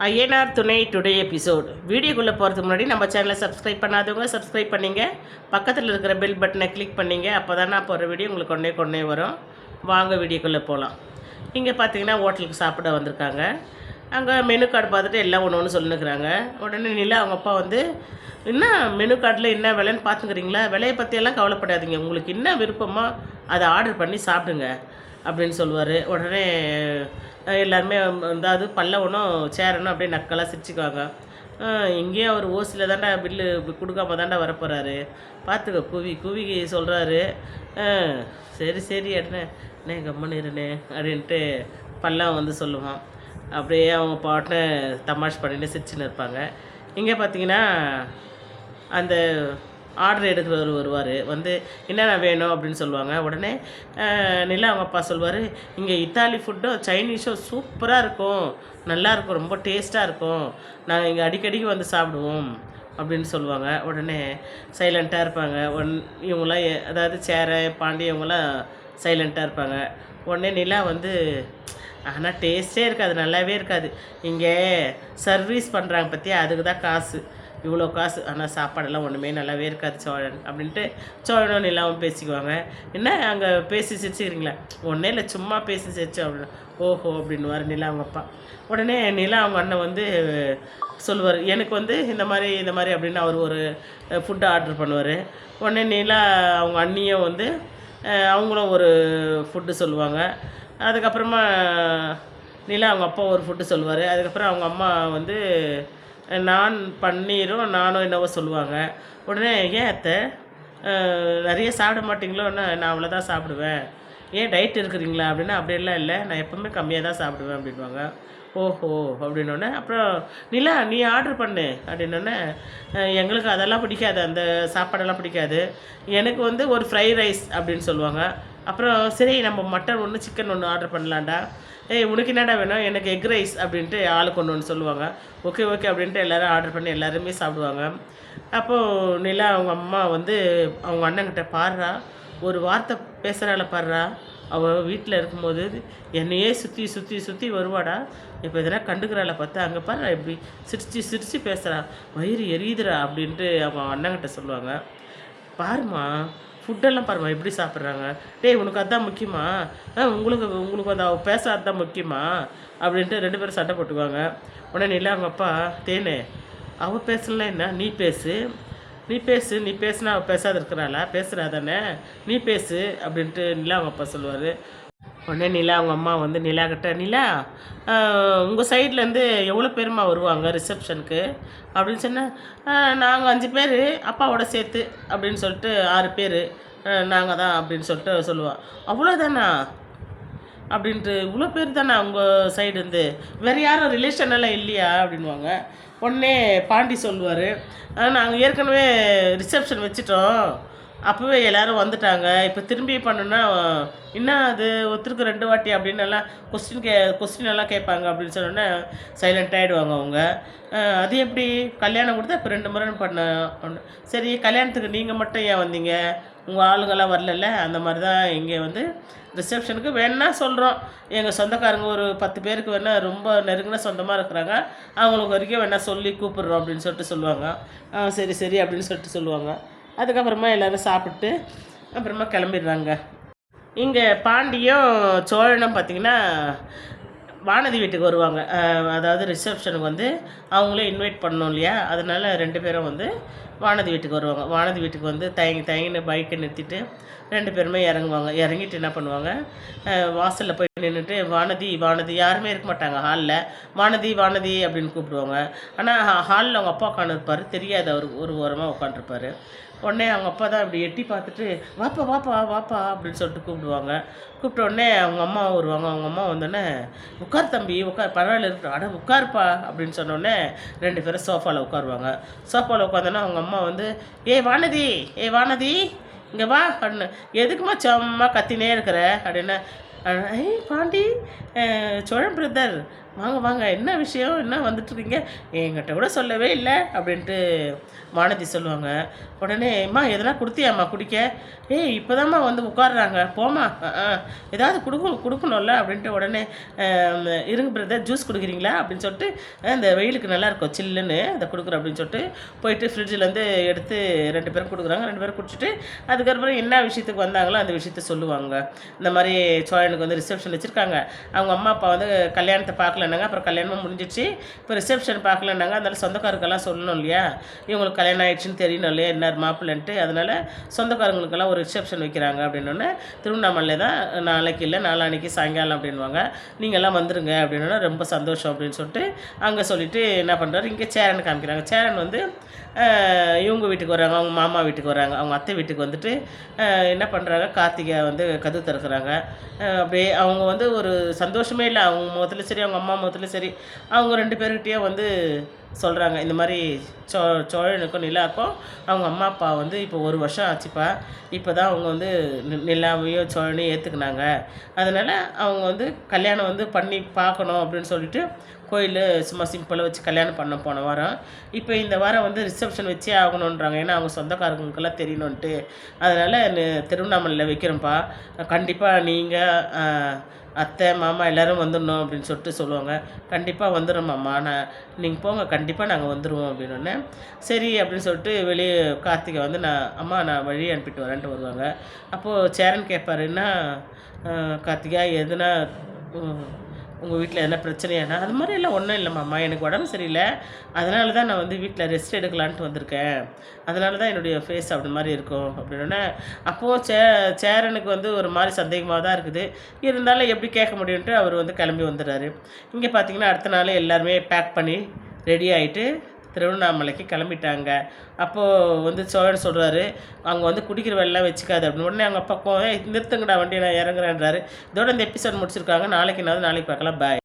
ஐயனார் துணை today episode. வீடியோக்குள்ளே போகிறதுக்கு முன்னாடி நம்ம சேனலை சப்ஸ்கிரைப் பண்ணாதவங்க சப்ஸ்கிரைப் பண்ணிங்க, பக்கத்தில் இருக்கிற பெல் பட்டனை கிளிக் பண்ணிங்க. அப்போ தான் நான் போகிற வீடியோ உங்களுக்கு கொண்டே வரும். வாங்க வீடியோக்குள்ளே போகலாம். இங்கே பார்த்தீங்கன்னா ஹோட்டலுக்கு சாப்பிட வந்திருக்காங்க. அங்கே மெனு கார்டு பார்த்துட்டு எல்லாம் ஒன்று ஒன்று சொல்லினுக்கிறாங்க. உடனே நிலா அவங்க அப்பா வந்து, என்ன மெனு கார்டில் என்ன விலைன்னு பார்த்துக்கிறீங்களா, விலையை பற்றியெல்லாம் கவலைப்படாதீங்க, உங்களுக்கு என்ன விருப்பமோ அதை ஆர்டர் பண்ணி சாப்பிடுங்க அப்படின்னு சொல்லுவார். உடனே எல்லாருமே அதாவது பல்லவனும் சேரனும் அப்படியே நக்கலாக சிரிச்சுக்குவாங்க. இங்கேயும் அவர் ஓசியில் தாண்டா பில்லு கொடுக்காம தாண்டா வரப்போகிறாரு, பார்த்துக்க குவி குவி சொல்கிறாரு. சரி சரி என்ன கம்மனு இருனே அப்படின்ட்டு பல்லவன் வந்து சொல்லுவான். அப்படியே அவங்க பாட்டை தமாஷ் பண்ணிட்டு சிரிச்சுன்னு இருப்பாங்க. இங்கே பார்த்தீங்கன்னா அந்த ஆர்டர் எடுக்கிறவர் வருவார். வந்து என்னென்ன வேணும் அப்படின்னு சொல்லுவாங்க. உடனே நிலா அவங்க அப்பா சொல்வார், இங்கே இத்தாலி ஃபுட்டும் சைனீஸும் சூப்பராக இருக்கும், நல்லாயிருக்கும், ரொம்ப டேஸ்ட்டாக இருக்கும், நாங்கள் இங்கே அடிக்கடிக்கு வந்து சாப்பிடுவோம் அப்படின்னு சொல்லுவாங்க. உடனே சைலண்ட்டாக இருப்பாங்க. இவங்களாம் அதாவது சேர பாண்டி இவங்களாம் சைலண்ட்டாக இருப்பாங்க. உடனே நிலா வந்து, ஆனால் டேஸ்ட்டே இருக்காது, நல்லாவே இருக்காது, இங்கே சர்வீஸ் பண்ணுறாங்க பற்றியா, அதுக்கு தான் காசு, இவ்வளோ காசு, ஆனால் சாப்பாடெல்லாம் ஒன்றுமே நல்லாவே இருக்காது சோழன் அப்படின்ட்டு சோழனும் நிலாவும் பேசிக்குவாங்க. என்ன அங்கே பேசி சிரிச்சுக்கிறீங்களா, ஒன்றே இல்லை சும்மா பேசி சிரிச்சோம் அப்படின்னு. ஓஹோ அப்படின்னுவார் நிலா அவங்க அப்பா. உடனே நிலா அவங்க அண்ணன் வந்து சொல்லுவார், எனக்கு வந்து இந்த மாதிரி அப்படின்னு அவர் ஒரு ஃபுட்டு ஆர்டர் பண்ணுவார். உடனே நிலா அவங்க அண்ணியும் வந்து அவங்களும் ஒரு ஃபுட்டு சொல்லுவாங்க. அதுக்கப்புறமா நிலா அவங்க அப்பா ஒரு ஃபுட்டு சொல்லுவார். அதுக்கப்புறம் அவங்க அம்மா வந்து நான் பன்னீரும் நானும் என்னவோ சொல்லுவாங்க. உடனே ஏன் அத்தை நிறைய சாப்பிட மாட்டிங்களோ, நான் அவ்வளோதான் சாப்பிடுவேன், ஏன் டயட் இருக்கிறீங்களா அப்படின்னா, அப்படியெல்லாம் இல்லை, நான் எப்போவுமே கம்மியாக தான் சாப்பிடுவேன் அப்படின்வாங்க. ஓஹோ அப்படின்னோடனே அப்புறம் நிலா நீ ஆர்டர் பண்ணு அப்படின்னோடனே, எங்களுக்கு அதெல்லாம் பிடிக்காது, அந்த சாப்பாடெல்லாம் பிடிக்காது, எனக்கு வந்து ஒரு ஃப்ரைட் ரைஸ் அப்படின்னு சொல்லுவாங்க. அப்புறம் சரி நம்ம மட்டன் ஒன்று சிக்கன் ஒன்று ஆர்டர் பண்ணலான்டா, உனக்கு என்னடா வேணும், எனக்கு எக் ரைஸ் அப்படின்ட்டு ஆளுக்கு ஒன்று சொல்லுவாங்க. ஓகே ஓகே அப்படின்ட்டு எல்லோரும் ஆர்டர் பண்ணி எல்லாருமே சாப்பிடுவாங்க. அப்போது நிலா அவங்க அம்மா வந்து அவங்க அண்ணங்கிட்ட, பாடுறா ஒரு வார்த்தை பேசுகிறாள் பாடுறா, அவள் வீட்டில் இருக்கும்போது என்னையே சுற்றி சுற்றி சுற்றி வருவாடா, இப்போ எதனா கண்டுக்கிறாள பார்த்தா அங்கே பாரு இப்படி சிரித்து சிரித்து பேசுகிறா, வயிறு எரியுதுரா அப்படின்ட்டு அவங்க அண்ணங்கிட்ட சொல்லுவாங்க. பாருமா ஃபுட்டெல்லாம் பாருமா எப்படி சாப்பிட்றாங்க, உனக்கு அதுதான் முக்கியமா, உங்களுக்கு அந்த பேச அதுதான் முக்கியமா அப்படின்ட்டு ரெண்டு பேரும் சண்டை போட்டுக்குவாங்க. உடனே நிலா அவங்க அப்பா, தேனே அவள் பேசலாம் என்ன, நீ பேசுனா அவள் பேசாத இருக்கிறாளா, பேசுகிறா தானே, நீ பேசு அப்படின்ட்டு நிலா அவங்க அப்பா சொல்லுவார். உடனே நிலா அவங்க அம்மா வந்து நிலா கிட்ட, நிலா உங்கள் சைட்லேருந்து எவ்வளோ பேருமா வருவாங்க ரிசப்ஷனுக்கு அப்படின்னு சொன்னால், நாங்கள் 5 பேர் அப்பாவோட சேர்த்து அப்படின்னு சொல்லிட்டு 6 பேர் நாங்கள் தான் அப்படின்னு சொல்லிட்டு சொல்லுவாள். அவ்வளோதானா அப்படின்ட்டு, இவ்வளோ பேர் தானே உங்கள் சைடுந்து, வேறு யாரும் ரிலேஷன் எல்லாம் இல்லையா அப்படின்வாங்க. உடனே பாண்டி சொல்லுவார், நாங்கள் ஏற்கனவே ரிசப்ஷன் வச்சுட்டோம், அப்போவே எல்லோரும் வந்துட்டாங்க, இப்போ திரும்பி பண்ணுன்னா என்ன அது ஒருத்தருக்கு 2 வாட்டி அப்படின்னு எல்லாம் கொஸ்டின் எல்லாம் கேட்பாங்க அப்படின்னு சொன்னோன்னே சைலண்ட் ஆகிடுவாங்க அவங்க. அது எப்படி கல்யாணம் கொடுத்தா இப்போ 2 முறை பண்ண, சரி கல்யாணத்துக்கு நீங்கள் மட்டும் ஏன் வந்தீங்க, உங்கள் ஆளுங்கெல்லாம் வரல, அந்த மாதிரி தான் இங்கே வந்து ரிசப்ஷனுக்கு வேணா சொல்கிறோம், எங்கள் சொந்தக்காரங்க ஒரு 10 பேருக்கு வேணால் ரொம்ப நெருங்கின சொந்தமாக இருக்கிறாங்க, அவங்களுக்கு வரைக்கும் வேணால் சொல்லி கூப்பிட்றோம் அப்படின்னு சொல்லிட்டு சொல்லுவாங்க. சரி சரி அப்படின்னு சொல்லிட்டு சொல்லுவாங்க. அதுக்கப்புறமா எல்லோரும் சாப்பிட்டு அப்புறமா கிளம்பிடுறாங்க. இங்கே பாண்டியும் சோழனும் பார்த்திங்கன்னா வானதி வீட்டுக்கு வருவாங்க. அதாவது ரிசப்ஷனுக்கு வந்து அவங்களே இன்வைட் பண்ணணும் இல்லையா, அதனால் 2 பேரும் வந்து வானதி வீட்டுக்கு வருவாங்க. வானதி வீட்டுக்கு வந்து தயங்கின்னு பைக்கை நிறுத்திட்டு 2 பேருமே இறங்குவாங்க. இறங்கிட்டு என்ன பண்ணுவாங்க, வாசலில் போய் நின்றுட்டு வானதி யாருமே இருக்க மாட்டாங்க ஹாலில், வானதி அப்படின்னு கூப்பிடுவாங்க. ஆனால் ஹாலில் அவங்க அப்பா உட்காந்துருப்பார், தெரியாது, அவருக்கு ஒரு ஓரமாக உட்காந்துருப்பார். உடனே அவங்க அப்பா தான் இப்படி எட்டி பார்த்துட்டு, வாப்பா அப்படின்னு சொல்லிட்டு கூப்பிடுவாங்க. கூப்பிட்ட உடனே அவங்க அம்மா வருவாங்க. அவங்க அம்மா வந்தோடனே, உட்கார் தம்பி உட்கார், பரவாயில்ல இருக்கட்டும், உட்காருப்பா அப்படின்னு சொன்னோடனே 2 பேரும் சோஃபாவில் உட்காருவாங்க. சோஃபாவில் உட்காந்தோன்னா அவங்க அம்மா வந்து, வானதி இங்கே வா அப்படின்னு, எதுக்குமா சும்மா கத்தினே இருக்கிற அப்படின்னு, பாண்டி சோழன் பிரதர் வாங்க வாங்க என்ன விஷயம் என்ன வந்துட்டுருக்கீங்க என்கிட்ட கூட சொல்லவே இல்லை அப்படின்ட்டு வானதி சொல்லுவாங்க. உடனே அம்மா எதனா கொடுத்தியாம்மா குடிக்க? ஏய் இப்போதாம்மா வந்து உட்காடுறாங்க போம்மா. ஏதாவது கொடுக்கணும்ல அப்படின்ட்டு உடனே இருங்க பிரதர் ஜூஸ் குடிக்கிறீங்களா அப்படின்னு சொல்லிட்டு இந்த வெயிலுக்கு நல்லா இருக்கும் சில்லுன்னு அதை கொடுக்குறேன் அப்படின்னு சொல்லிட்டு போயிட்டு ஃப்ரிட்ஜிலேருந்து எடுத்து 2 பேரும் கொடுக்குறாங்க. 2 பேரும் குடிச்சிட்டு அதுக்கப்புறம் என்ன விஷயத்துக்கு வந்தாங்களோ அந்த விஷயத்த சொல்லுவாங்க. இந்த மாதிரி சோழனுக்கு வந்து ரிசப்ஷன் வச்சுருக்காங்க. அவங்க அம்மா அப்பா வந்து கல்யாணத்தை பார்க்கலன்னாங்க. அப்புறம் கல்யாணமும் முடிஞ்சிடுச்சு. இப்போ ரிசப்ஷன் பார்க்கலன்னாங்க. அதனால சொந்தக்காரருக்கெல்லாம் சொல்லணும் இல்லையா, இவங்களுக்கு கல்யாணம் ஆயிடுச்சுன்னு தெரியணும் இல்லையா என்ன மாப்பிள்ளைன்ட்டு. அதனால் சொந்தக்காரங்களுக்கெல்லாம் ஒரு ரிசப்ஷன் வைக்கிறாங்க அப்படின்னோடனே திருவண்ணாமலை தான் நாளைக்கு இல்லை நாளான்னைக்கு சாயங்காலம் அப்படின்வாங்க. நீங்கள்லாம் வந்துடுங்க அப்படின்னா ரொம்ப சந்தோஷம் அப்படின்னு சொல்லிட்டு அங்கே சொல்லிவிட்டு என்ன பண்ணுறாரு, இங்கே சேரன் காமிக்கிறாங்க. சேரன் வந்து இவங்க வீட்டுக்கு வராங்க, அவங்க மாமா வீட்டுக்கு வராங்க. அவங்க அத்தை வீட்டுக்கு வந்துட்டு என்ன பண்ணுறாங்க, கார்த்திகை வந்து கதவு திறக்கிறாங்க. அப்படியே அவங்க வந்து ஒரு சந்தோஷமே இல்லை அவங்க முகத்துலையும் சரி அவங்க அம்மா முகத்துலையும் சரி. அவங்க 2 பேர்கிட்டையும் வந்து சொல்கிறாங்க இந்த மாதிரி சோழனுக்கும் நிலாவுக்கும் அவங்க அம்மா அப்பா வந்து இப்போ 1 வருஷம் ஆச்சுப்பா. இப்போ தான் அவங்க வந்து நிலாவையும் சோழனையும் ஏற்றுக்குனாங்க. அதனால் அவங்க வந்து கல்யாணம் வந்து பண்ணி பார்க்கணும் அப்படின்னு சொல்லிட்டு கோயில் சும்மா சிம்பிளாக வச்சு கல்யாணம் பண்ண போன வாரம். இப்போ இந்த வாரம் வந்து ரிசப்ஷன் வச்சே ஆகணுன்றாங்க. ஏன்னா அவங்க சொந்தக்காரங்களுக்கெல்லாம் தெரியணுன்ட்டு. அதனால் திருவண்ணாமலையில் வைக்கிறோம்ப்பா. கண்டிப்பாக நீங்கள் அத்தை மாமா எல்லோரும் வந்துடணும் அப்படின்னு சொல்லிட்டு சொல்லுவாங்க. கண்டிப்பாக வந்துடுறோம் மாமா, நீங்கள் போங்க கண்டிப்பாக நாங்கள் வந்துடுவோம் அப்படின்னோடனே சரி அப்படின்னு சொல்லிட்டு வெளியே கார்த்திகை வந்து நான் வழி அனுப்பிட்டு வரேன்ட்டு வருவாங்க. அப்போது சேரன் கேட்பாருன்னா கார்த்திகா எதுனா உங்கள் வீட்டில் எதனா பிரச்சனையானா? அது மாதிரியெல்லாம் ஒன்றும் இல்லைம்மாம்மா, எனக்கு உடம்பு சரியில்லை. அதனால தான் நான் வந்து வீட்டில் ரெஸ்ட் எடுக்கலான்ட்டு வந்திருக்கேன். அதனால தான் என்னுடைய ஃபேஸ் அப்படி மாதிரி இருக்கும் அப்படின்னோடனே அப்போது சேரனுக்கு வந்து ஒரு மாதிரி சந்தேகமாக தான் இருக்குது. இருந்தாலும் எப்படி கேட்க முடியுன்ட்டு அவர் வந்து கிளம்பி வந்துடுறாரு. இங்கே பார்த்தீங்கன்னா அடுத்த நாள் எல்லாருமே பேக் பண்ணி ரெடி ஆகிட்டு திருவண்ணாமலைக்கு கிளம்பிட்டாங்க. அப்போது வந்து சோழன் சொல்கிறாரு, அங்கே வந்து குடிக்கிற வெள்ளம் வச்சுக்காது அப்படின்னு. உடனே அவங்க பக்கம் நிறுத்துங்கடா வண்டியை நான் இறங்குறேன்றாரு. இதோட இந்த எபிசோட் முடிச்சிருக்காங்க. நாளைக்கு பார்க்கலாம். பாய்.